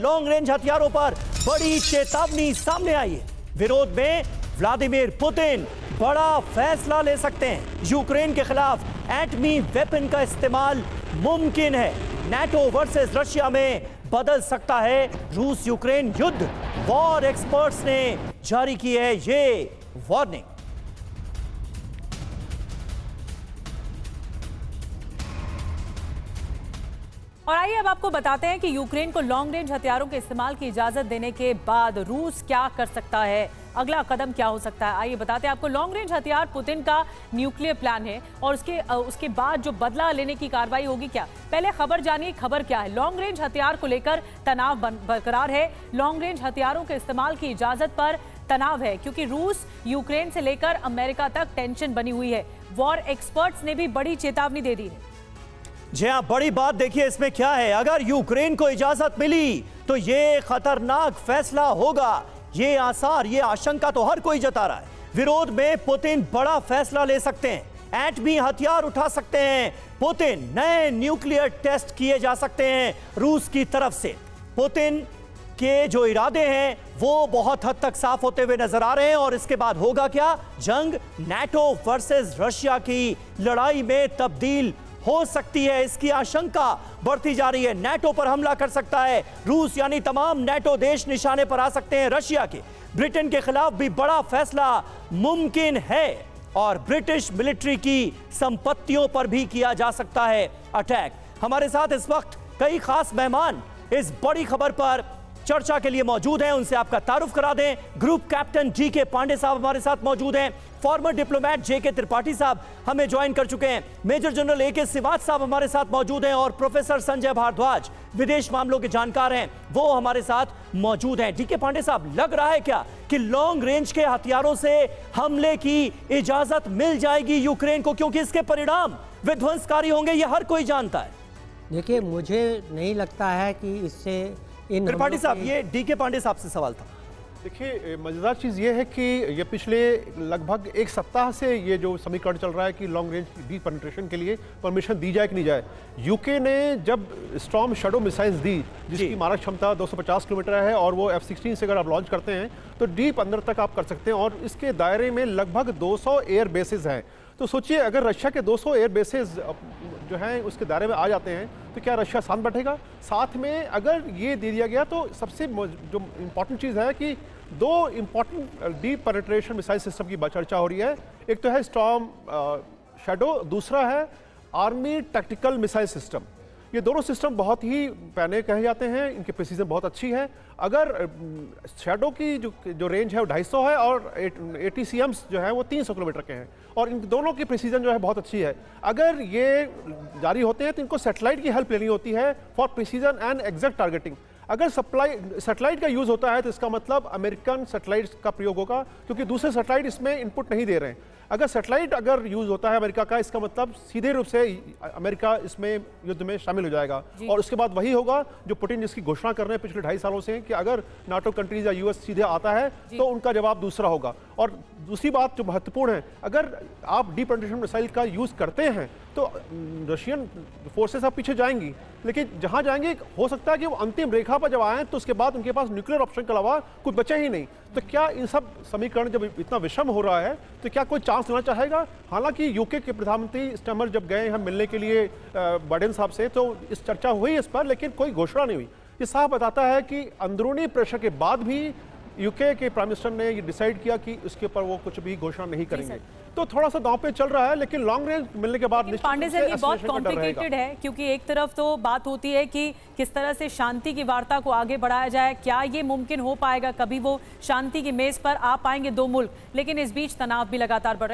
Long range हथियारों पर बड़ी चेतावनी सामने आई है। विरोध में व्लादिमीर पुतिन बड़ा फैसला ले सकते हैं। यूक्रेन के खिलाफ एटमी वेपन का इस्तेमाल मुमकिन है। नाटो वर्सेस रशिया में बदल सकता है रूस यूक्रेन युद्ध। वॉर एक्सपर्ट्स ने जारी की है ये वार्निंग। और आइए अब आपको बताते हैं कि यूक्रेन को लॉन्ग रेंज हथियारों के इस्तेमाल की इजाजत देने के बाद रूस क्या कर सकता है, अगला कदम क्या हो सकता है। आइए बताते हैं आपको। लॉन्ग रेंज हथियार पुतिन का न्यूक्लियर प्लान है और उसके बाद जो बदला लेने की कार्रवाई होगी क्या। पहले खबर जानिए, खबर क्या है। लॉन्ग रेंज हथियार को लेकर तनाव बरकरार है। लॉन्ग रेंज हथियारों के इस्तेमाल की इजाजत पर तनाव है क्योंकि रूस यूक्रेन से लेकर अमेरिका तक टेंशन बनी हुई है। वॉर एक्सपर्ट्स ने भी बड़ी चेतावनी दे दी है। जी हाँ, बड़ी बात देखिए इसमें क्या है। अगर यूक्रेन को इजाजत मिली तो ये खतरनाक फैसला होगा। ये आसार, ये आशंका तो हर कोई जता रहा है। विरोध में पुतिन बड़ा फैसला ले सकते हैं। एटमी हथियार उठा सकते हैं। पुतिन नए न्यूक्लियर टेस्ट किए जा सकते हैं रूस की तरफ से। पुतिन के जो इरादे हैं वो बहुत हद तक साफ होते हुए नजर आ रहे हैं। और इसके बाद होगा क्या? जंग नाटो वर्सेस रशिया की लड़ाई में तब्दील हो सकती है। इसकी आशंका बढ़ती जा रही है। नाटो पर हमला कर सकता है रूस, यानी तमाम नाटो देश निशाने पर आ सकते हैं रशिया के। ब्रिटेन के खिलाफ भी बड़ा फैसला मुमकिन है और ब्रिटिश मिलिट्री की संपत्तियों पर भी किया जा सकता है अटैक। हमारे साथ इस वक्त कई खास मेहमान इस बड़ी खबर पर चर्चा के लिए मौजूद हैं। उनसे आपका तारुफ करा दें। Group captain GK. पांडे साहब हमारे साथ मौजूद हैं। Farmer diplomat JK. त्रिपाठी साहब हमें ज्वाइन कर चुके हैं। Major general A K. सिवाच साहब हमारे साथ मौजूद हैं और प्रोफेसर संजय भारद्वाज विदेश मामलों के जानकार हैं, वो हमारे साथ मौजूद हैं। डी.के. पांडे साहब, लग रहा है क्या कि लॉन्ग रेंज के हथियारों से हमले की इजाजत मिल जाएगी यूक्रेन को, क्योंकि इसके परिणाम विध्वंसकारी होंगे, यह हर कोई जानता है? देखिए, मुझे नहीं लगता है कि इससे त्रिपाठी साहब, ये डी.के. पांडे साहब से सवाल था। देखिए, मज़ेदार चीज़ ये है कि ये पिछले लगभग एक सप्ताह से ये जो समीकरण चल रहा है कि लॉन्ग रेंज डी पेनिट्रेशन के लिए परमिशन दी जाए कि नहीं जाए। यूके ने जब स्टॉर्म शैडो मिसाइल्स दी, जिसकी मारक क्षमता 250 किलोमीटर है और वो F-16 से अगर आप लॉन्च करते हैं तो डीप अंदर तक आप कर सकते हैं और इसके दायरे में लगभग 200 एयर बेसिस हैं। तो सोचिए, अगर रशिया के 200 एयर बेसिस जो हैं उसके दायरे में आ जाते हैं तो क्या रशिया शांत बैठेगा? साथ में अगर ये दे दिया गया तो सबसे जो इम्पॉर्टेंट चीज़ है कि दो important deep penetration missile system की चर्चा हो रही है। एक तो है स्टॉर्म शैडो, दूसरा है आर्मी टैक्टिकल मिसाइल सिस्टम। ये दोनों सिस्टम बहुत ही पहले कहे जाते हैं, इनकी प्रिसीजन बहुत अच्छी है। अगर शैडो की जो रेंज है वो 250 है और ATCMs जो है वो 300 किलोमीटर के हैं और इन दोनों की प्रिसीजन जो है बहुत अच्छी है। अगर ये जारी होते हैं तो इनको सैटेलाइट की हेल्प लेनी होती है for precision and exact targeting. अगर सैटेलाइट का यूज़ होता है तो इसका मतलब अमेरिकन सैटेलाइट का प्रयोग होगा, क्योंकि दूसरे सैटेलाइट इसमें इनपुट नहीं दे रहे हैं। अगर सैटेलाइट अगर यूज़ होता है अमेरिका का, इसका मतलब सीधे रूप से अमेरिका इसमें युद्ध में शामिल हो जाएगा और उसके बाद वही होगा जो पुतिन जिसकी घोषणा कर रहे हैं पिछले 2.5 सालों से कि अगर नाटो कंट्रीज या यूएस सीधे आता है तो उनका जवाब दूसरा होगा। और दूसरी बात जो महत्वपूर्ण है, अगर आप डीप पेनिट्रेशन मिसाइल का यूज़ करते हैं तो रशियन फोर्सेस अब पीछे जाएंगी, लेकिन जहां जाएंगे हो सकता है कि वो अंतिम रेखा पर जब आए तो उसके बाद उनके पास न्यूक्लियर ऑप्शन के अलावा कुछ बचा ही नहीं। तो क्या इन सब समीकरण जब इतना विषम हो रहा है तो क्या कोई चांस लेना चाहेगा? हालांकि यूके के प्रधानमंत्री स्टमर जब गए हैं मिलने के लिए बाइडेन साहब से तो इस चर्चा हुई इस पर, लेकिन कोई घोषणा नहीं हुई। ये साफ बताता है कि अंदरूनी प्रेशर के बाद भी यूके के प्राइम मिनिस्टर ने ये डिसाइड किया कि इसके ऊपर वो कुछ भी घोषणा नहीं करेंगे। तो थोड़ा सा दांव पे चल रहा है, लेकिन लॉन्ग रेंज मिलने के बाद पांडे साहब, ये बहुत कॉम्प्लिकेटेड है क्योंकि एक तरफ तो बात होती है कि किस तरह से शांति की वार्ता को आगे बढ़ाया जाए, क्या ये मुमकिन हो पाएगा, कभी वो शांति की मेज पर आ पाएंगे दो मुल्क, लेकिन इस बीच तनाव भी लगातार बढ़ रहा है।